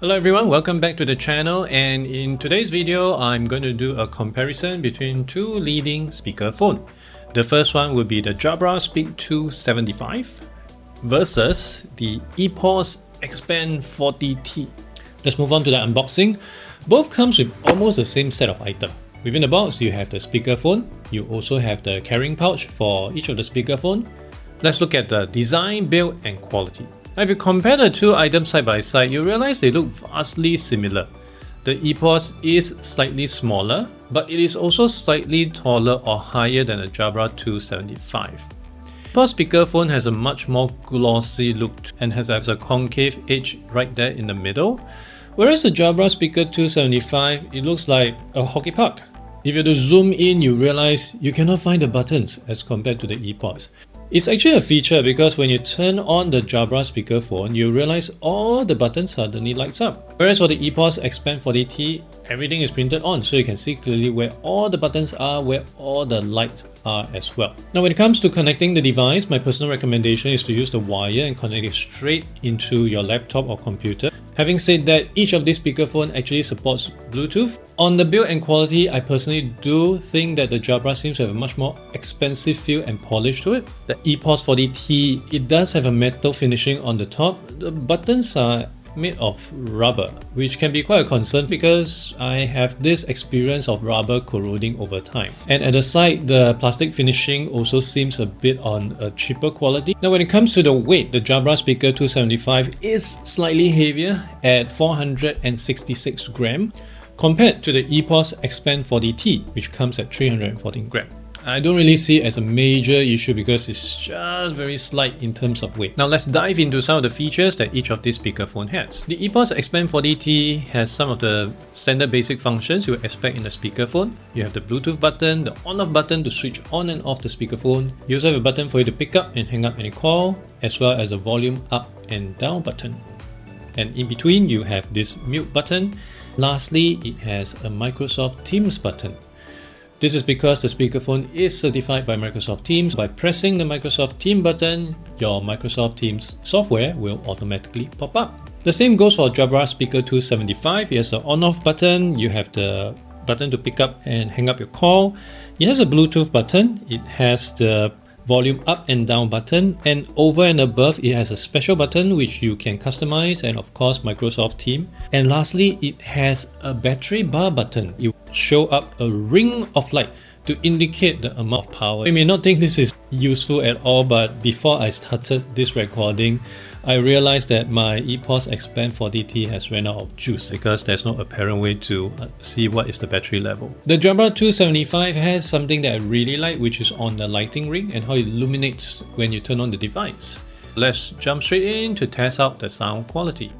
Hello everyone, welcome back to the channel, and in today's video I'm going to do a comparison between two leading speakerphone. The first one will be the Jabra Speak2 75 versus the EPOS Expand 40T. Let's move on to the unboxing. Both comes with almost the same set of items. Within the box you have the speakerphone, you also have the carrying pouch for each of the speakerphone. Let's look at the design, build and quality. Now, if you compare the two items side by side, you realize they look vastly similar. The EPOS is slightly smaller, but it is also slightly taller or higher than the Jabra 275. EPOS speakerphone has a much more glossy look and has a concave edge right there in the middle, whereas the Jabra Speaker 275, it looks like a hockey puck. If you have to zoom in, you realize you cannot find the buttons as compared to the EPOS. It's actually a feature because when you turn on the Jabra speakerphone, you realize all the buttons suddenly lights up. Whereas for the EPOS Expand 40T, everything is printed on, so you can see clearly where all the buttons are, where all the lights are as well. Now when it comes to connecting the device, my personal recommendation is to use the wire and connect it straight into your laptop or computer. Having said that, each of these speakerphone actually supports Bluetooth. On the build and quality, I personally do think that the Jabra seems to have a much more expensive feel and polish to it. The EPOS 40T, it does have a metal finishing on the top. The buttons are made of rubber, which can be quite a concern because I have this experience of rubber corroding over time. And at the side, the plastic finishing also seems a bit on a cheaper quality. Now when it comes to the weight, the Jabra Speaker 275 is slightly heavier at 466 grams compared to the EPOS Expand 40T, which comes at 314 grams. I don't really see it as a major issue because it's just very slight in terms of weight. Now let's dive into some of the features that each of these speakerphone has. The EPOS Expand 40T has some of the standard basic functions you would expect in a speakerphone. You have the Bluetooth button, the on-off button to switch on and off the speakerphone. You also have a button for you to pick up and hang up any call, as well as a volume up and down button. And in between you have this mute button. Lastly, it has a Microsoft Teams button. This is because the speakerphone is certified by Microsoft Teams. By pressing the Microsoft Teams button, your Microsoft Teams software will automatically pop up. The same goes for Jabra Speaker 275. It has the on-off button, you have the button to pick up and hang up your call. It has a Bluetooth button, it has the volume up and down button, and over and above it has a special button which you can customize, and of course Microsoft Teams. And lastly, it has a battery bar button. It will show up a ring of light to indicate the amount of power. You may not think this is useful at all, but before I started this recording, I realized that my EPOS Expand 40T has ran out of juice because there's no apparent way to see what is the battery level. The Jabra 275 has something that I really like, which is on the lighting ring and how it illuminates when you turn on the device. Let's jump straight in to test out the sound quality.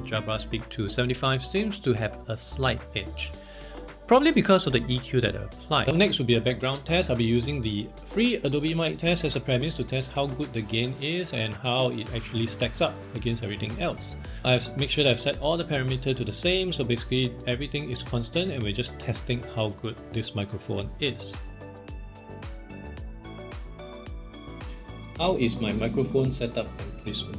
Jabra Speak2 75 seems to have a slight edge, probably because of the EQ that I applied. So next will be a background test. I'll be using the free Adobe Mic Check as a premise to test how good the gain is and how it actually stacks up against everything else. I've made sure that I've set all the parameters to the same, so basically everything is constant and we're just testing how good this microphone is. How is my microphone setup and placement?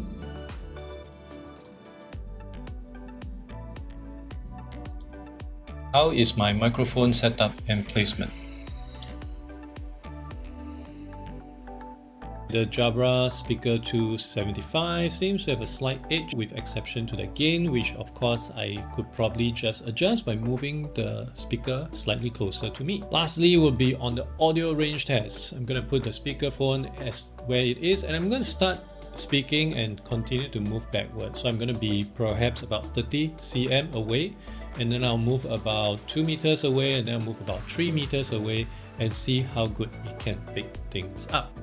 How is my microphone setup and placement? The Jabra Speaker 275 seems to have a slight edge with exception to the gain, which of course I could probably just adjust by moving the speaker slightly closer to me. Lastly will be on the audio range test. I'm going to put the speakerphone as where it is and I'm going to start speaking and continue to move backward. So I'm going to be perhaps about 30 cm away, and then I'll move about 2 meters away, and then I'll move about 3 meters away and see how good it can pick things up.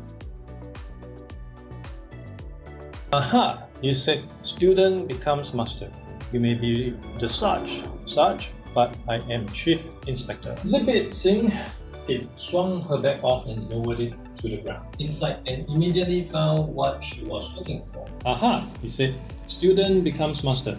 Aha! You said student becomes master. You may be the Sarge, but I am Chief Inspector. Zip it, Singh. It swung her bag off and lowered it to the ground. Inside and immediately found what she was looking for. Aha, he said. Student becomes master.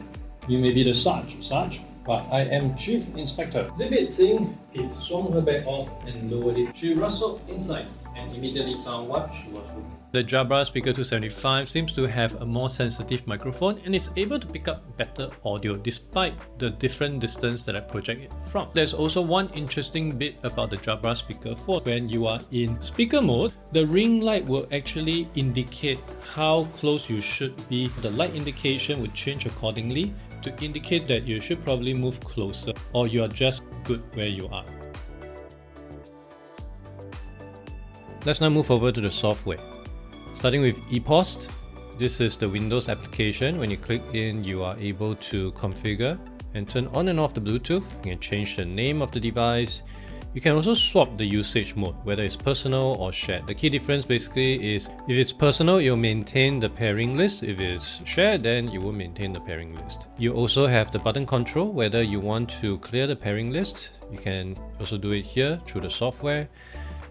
You may be the Sarge, but I am Chief Inspector. Zibit saying it swung her bag off and lowered it. She rustled inside and immediately found what she was looking for. The Jabra Speaker2 75 seems to have a more sensitive microphone and is able to pick up better audio despite the different distance that I project it from. There's also one interesting bit about the Jabra Speakerphone. When you are in speaker mode, the ring light will actually indicate how close you should be. The light indication would change accordingly to indicate that you should probably move closer or you are just good where you are. Let's now move over to the software. Starting with EPOS, this is the Windows application. When you click in, you are able to configure and turn on and off the Bluetooth. You can change the name of the device. You can also swap the usage mode, whether it's personal or shared. The key difference basically is if it's personal, you'll maintain the pairing list. If it's shared, then you will maintain the pairing list. You also have the button control, whether you want to clear the pairing list. You can also do it here through the software.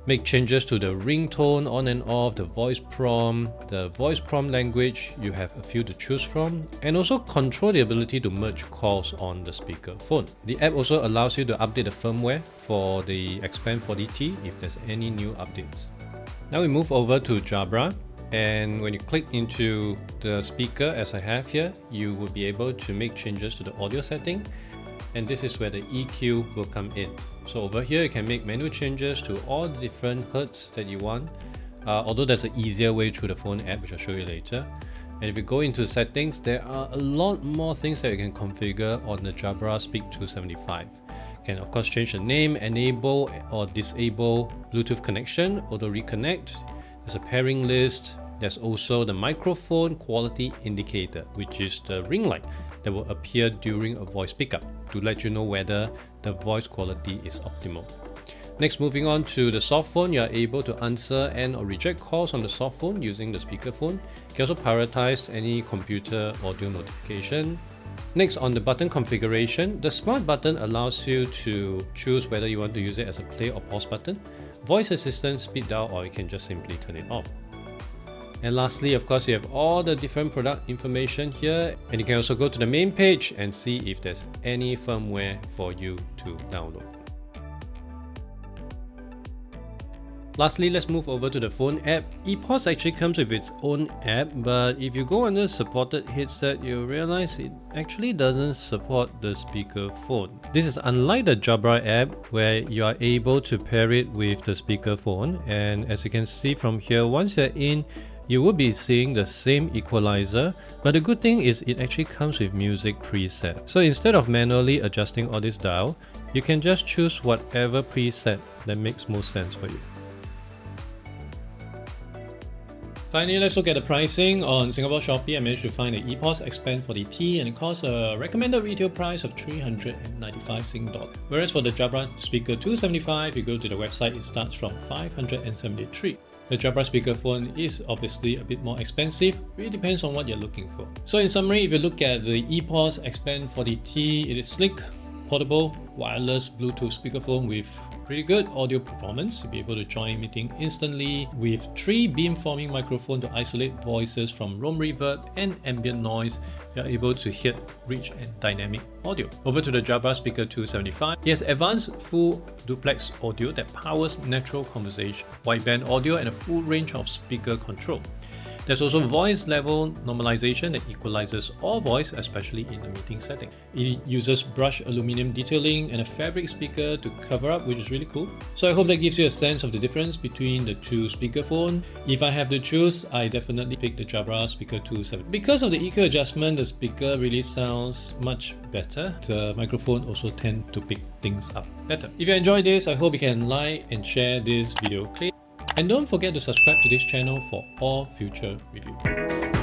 Make changes to the ringtone on and off, the voice prompt language, you have a few to choose from, and also control the ability to merge calls on the speakerphone. The app also allows you to update the firmware for the Expand 40T if there's any new updates. Now we move over to Jabra, and when you click into the speaker as I have here, you will be able to make changes to the audio setting, and this is where the EQ will come in. So over here, you can make manual changes to all the different hertz that you want, although there's an easier way through the phone app, which I'll show you later. And if you go into settings, there are a lot more things that you can configure on the Jabra Speak2 75. You can of course change the name, enable or disable Bluetooth connection, auto reconnect. There's a pairing list. There's also the microphone quality indicator, which is the ring light that will appear during a voice pickup to let you know whether the voice quality is optimal. Next, moving on to the soft phone, you are able to answer and or reject calls on the soft phone using the speakerphone. You can also prioritize any computer audio notification. Next, on the button configuration, the smart button allows you to choose whether you want to use it as a play or pause button, voice assistant, speed dial, or you can just simply turn it off. And lastly, of course, you have all the different product information here, and you can also go to the main page and see if there's any firmware for you to download. Lastly, let's move over to the phone app. EPOS actually comes with its own app, but if you go under supported headset, you'll realize it actually doesn't support the speakerphone. This is unlike the Jabra app where you are able to pair it with the speakerphone, and as you can see from here, once you're in, you will be seeing the same equalizer, but the good thing is it actually comes with music preset. So instead of manually adjusting all this dial, you can just choose whatever preset that makes most sense for you. Finally, let's look at the pricing. On Singapore Shopee, I managed to find the EPOS Expand 40T and it costs a recommended retail price of 395 Sing dollars. Whereas for the Jabra Speaker2 75, you go to the website, it starts from 573. The Jabra speakerphone is obviously a bit more expensive, really depends on what you're looking for. So in summary, if you look at the EPOS Expand 40T, it is sleek, portable, wireless Bluetooth speakerphone with pretty good audio performance. You'll be able to join meeting instantly with 3 beamforming microphones to isolate voices from room reverb and ambient noise. You're able to hear rich and dynamic audio. Over to the Jabra Speaker2 75. It has advanced full duplex audio that powers natural conversation, wideband audio, and a full range of speaker control. There's also voice level normalization that equalizes all voice, especially in a meeting setting. It uses brushed aluminum detailing and a fabric speaker to cover up, which is really cool. So I hope that gives you a sense of the difference between the two speakerphones. If I have to choose, I definitely pick the Jabra Speaker2 7. Because of the EQ adjustment, the speaker really sounds much better. The microphone also tends to pick things up better. If you enjoyed this, I hope you can like and share this video clip. And don't forget to subscribe to this channel for all future reviews.